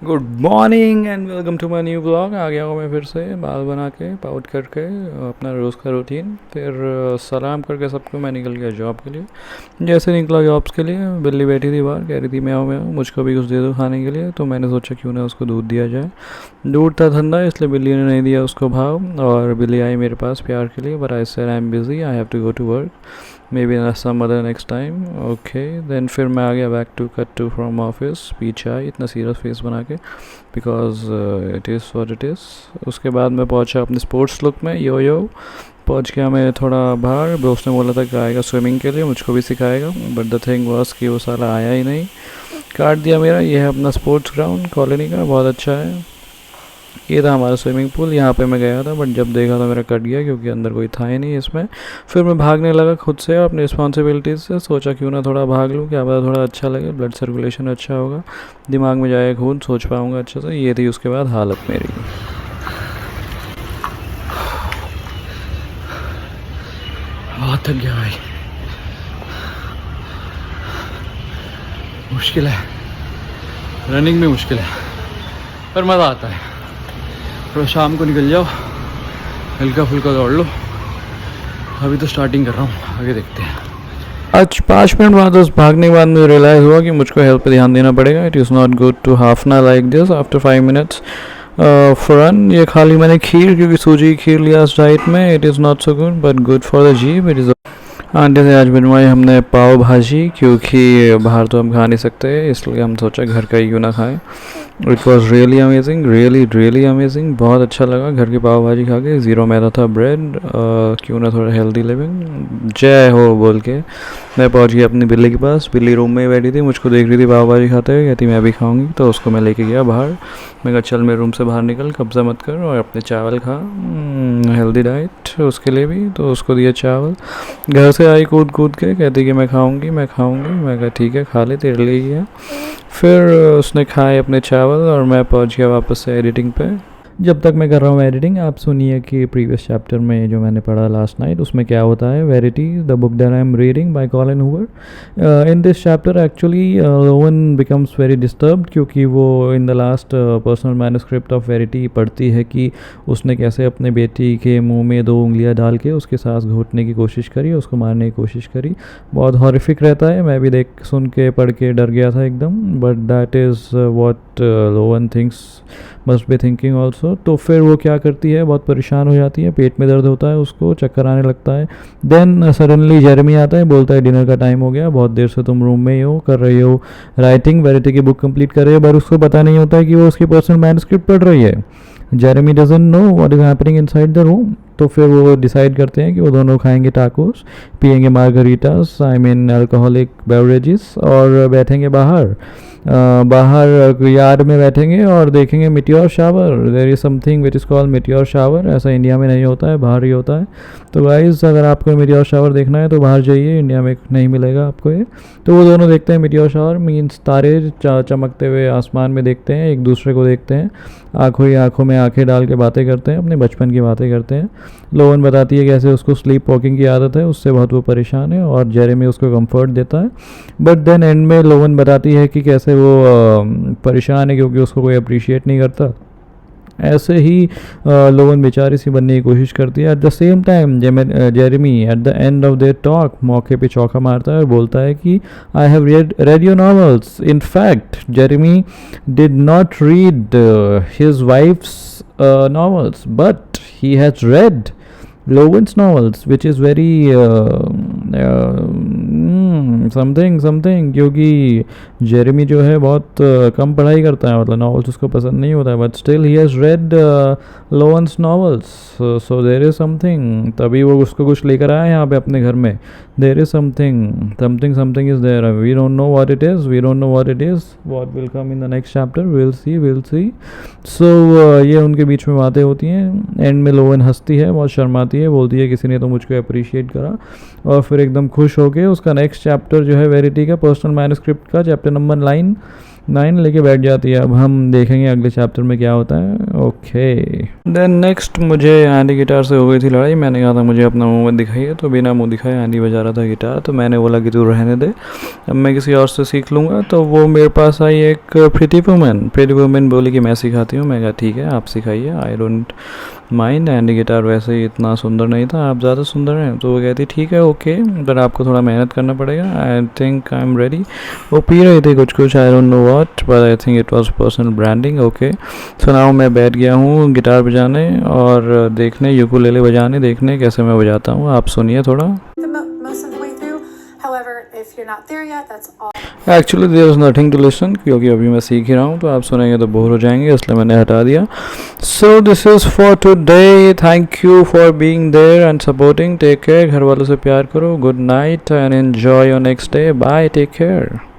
Good morning and welcome to my new blog. आ गया हूँ मैं फिर से बाल बना के पाउट करके अपना रोज़ का रूटीन। फिर सलाम करके सबको मैं निकल गया जॉब के लिए। जैसे निकला जॉब्स के लिए, बिल्ली बैठी थी बाहर, कह रही थी मैं आऊँ मुझको भी कुछ दे दो खाने के लिए। तो मैंने सोचा क्यों ना उसको दूध दिया जाए। दूध था ठंडा, इसलिए बिल्ली ने नहीं दिया उसको भाव, और बिल्ली आई मेरे पास प्यार के लिए। But I said I am busy, I have to go to work, maybe some other next time. Okay then फिर मैं आ गया back to cut to from office. पीछे आई इतना सीरियस फेस बना के, because it is what it is. उसके बाद मैं पहुंचा अपने स्पोर्ट्स लुक में, यो पहुंच गया मैं थोड़ा बाहर। दोस्त ने बोला था कि आएगा स्विमिंग के लिए, मुझको भी सिखाएगा, बट द थिंग वाज कि वो साला आया ही नहीं, काट दिया मेरा। ये है अपना स्पोर्ट्स ग्राउंड कॉलोनी का, बहुत अच्छा है। ये था हमारा स्विमिंग पूल, यहाँ पे मैं गया था, बट जब देखा तो मेरा कट गया क्योंकि अंदर कोई था ही नहीं इसमें। फिर मैं भागने लगा खुद से अपनी रिस्पॉन्सिबिलिटीज़ से। सोचा क्यों ना थोड़ा भाग लूँ, क्या पता थोड़ा अच्छा लगे, ब्लड सर्कुलेशन अच्छा होगा, दिमाग में जाएगा खून, सोच पाऊँगा अच्छे से। ये थी उसके बाद हालत मेरी। बहुत थक गया भाई, मुश्किल है, रनिंग में मुश्किल है, पर मज़ा आता है। थोड़ा शाम को निकल जाओ, हल्का फुल्का दौड़ लो। अभी तो स्टार्टिंग कर रहा हूँ, आगे देखते हैं। आज 5 मिनट बाद बस भागने के बाद मुझे रियलाइज़ हुआ कि मुझको हेल्थ पे ध्यान देना पड़ेगा। It is not good to huff ना like this after 5 minutes run. ये खाली मैंने खीर, क्योंकि सूजी खीर लिया इस डाइट में। It is not so good but good for the जीभ। इट इज़ आंटी से आज बनवाई हमने पाव भाजी, क्योंकि बाहर तो हम खा नहीं सकते, इसलिए हम सोचा घर का ही क्यों ना खाएं। It was really amazing, really amazing. बहुत अच्छा लगा घर की पाव भाजी खा के। ज़ीरो मैदा था ब्रेड, क्यों ना थोड़ा हेल्दी लिविंग। जय हो बोल के मैं पहुंच गया अपनी बिल्ली के पास। बिल्ली रूम में ही बैठी थी, मुझको देख रही थी पाव भाजी खाते हुए, कहती मैं भी खाऊंगी। तो उसको मैं लेके गया बाहर। मैं कहा चल मेरे रूम से बाहर निकल, कब्जा मत कर, और अपने चावल खा, हेल्दी डाइट उसके लिए भी। तो उसको दिया चावल। घर से आई कूद कूद के, कहती कि मैं खाऊंगी। मैं कहा ठीक है खा ले, तेरे लिए ही है। फिर उसने खाए अपने चावल, और मैं पहुंच गया वापस से एडिटिंग पे। जब तक मैं कर रहा हूँ एडिटिंग, आप सुनिए कि प्रीवियस चैप्टर में जो मैंने पढ़ा लास्ट नाइट, उसमें क्या होता है। Verity, the book that I am reading by Colleen Hoover. In this chapter actually Lowen becomes very disturbed, क्योंकि वो in the last personal manuscript of verity पढ़ती है कि उसने कैसे अपने बेटी के मुंह में 2 उंगलियां डाल के उसके सांस घोटने की कोशिश करी, उसको मारने की कोशिश करी। बहुत हॉरिफिक रहता है, मैं भी देख सुन के पढ़ के डर गया था एकदम। But that is what Lowen thinks, must be thinking also. तो फिर वो क्या करती है, बहुत परेशान हो जाती है, पेट में दर्द होता है उसको, चक्कर आने लगता है। देन सडनली जेरेमी आता है, बोलता है डिनर का टाइम हो गया, बहुत देर से तुम रूम में ही हो, कर रही हो राइटिंग, वेरिटी की बुक कंप्लीट कर रही है। पर उसको पता नहीं होता है कि वो उसकी पर्सनल मैन्युस्क्रिप्ट पढ़ रही है। Jeremy doesn't know what is happening inside the room. तो फिर वो डिसाइड करते हैं कि वो दोनों खाएंगे टाकोस, पियेंगे margaritas, I mean alcoholic beverages, और बैठेंगे बाहर बाहर यार्ड में बैठेंगे और देखेंगे meteor shower. There is something which is called meteor shower. ऐसा इंडिया में नहीं होता है, बाहर ही होता है। तो गाइस अगर आपको मिटियोर शावर देखना है तो बाहर जाइए, इंडिया में नहीं मिलेगा आपको ये। तो वो दोनों देखते हैं मिटियोर शावर, मीन्स तारे चमकते हुए आसमान में देखते हैं, एक दूसरे को देखते हैं, आंखों ही आंखों में आंखें डाल के बातें करते हैं, अपने बचपन की बातें करते हैं। लोवन बताती है कैसे उसको स्लीप वॉकिंग की आदत है, उससे बहुत वो परेशान है, और जेरेमी उसको कंफर्ट देता है। बट देन एंड में लोवन बताती है कि कैसे वो परेशान है क्योंकि उसको कोई अप्रिशिएट नहीं करता। ऐसे ही लोवन बेचारी सी बनने की कोशिश करती है। At the same time Jeremy at the end of their talk मौके पे चौका मारता है और बोलता है कि I have read your novels. In fact, Jeremy did not read his wife's novels, but he has read Logan's novels, which is very something, क्योंकि जेरेमी जो है बहुत कम पढ़ाई करता है, मतलब नॉवेल्स उसको पसंद नहीं होता है, but still he has read लोवंस novels, so there is something. तभी वो उसको कुछ लेकर आया यहाँ पे अपने घर में। There is something is there. We don't know what it is, what will come in the next chapter, will see. So ये उनके बीच में बातें होती हैं। एंड में लोवन हंसती है, बहुत शर्माती है, बोलती है किसी ने तो मुझको अप्रिशिएट करा, और फिर एकदम खुश होके उसका नेक्स्ट चैप्टर जो है वेरिटी का पर्सनल मैन्युस्क्रिप्ट का, चैप्टर नंबर 9 9 लेके बैठ जाती है। अब हम देखेंगे अगले चैप्टर में क्या होता है। ओके, देन नेक्स्ट मुझे एंडी गिटार से हो गई थी लड़ाई। मैंने कहा था मुझे अपना मुँह मत दिखाइए, तो बिना मुँह दिखाए एंडी बजा रहा था गिटार, तो मैंने बोला कि तू रहने दे, अब मैं किसी और से सीख लूँगा। तो वो मेरे पास आई एक प्रीति वुमेन बोली कि मैं सिखाती हूँ। मैं कहा ठीक है आप सिखाइए, I don't mind. Andy guitar वैसे ही इतना सुंदर नहीं था, आप ज़्यादा सुंदर हैं। तो वो कहती ठीक है ओके, पर आपको थोड़ा मेहनत करना पड़ेगा। I think I am ready. वो पी रही थी कुछ I don't know what, but I think it was personal branding. Okay, so now मैं बैठ गया हूँ गिटार बजाने और देखने, यूकुलेले बजाने, देखने कैसे मैं बजाता हूँ। आप सुनिए थोड़ा। Actually there is nothing to listen, क्योंकि अभी मैं सीख ही रहा हूँ, तो आप सुनेंगे तो बोर हो जाएंगे, इसलिए मैंने हटा दिया। So this is for today. Thank you for being there and supporting. Take care, घर वालों से प्यार करो। Good night and enjoy your next day. Bye, take care.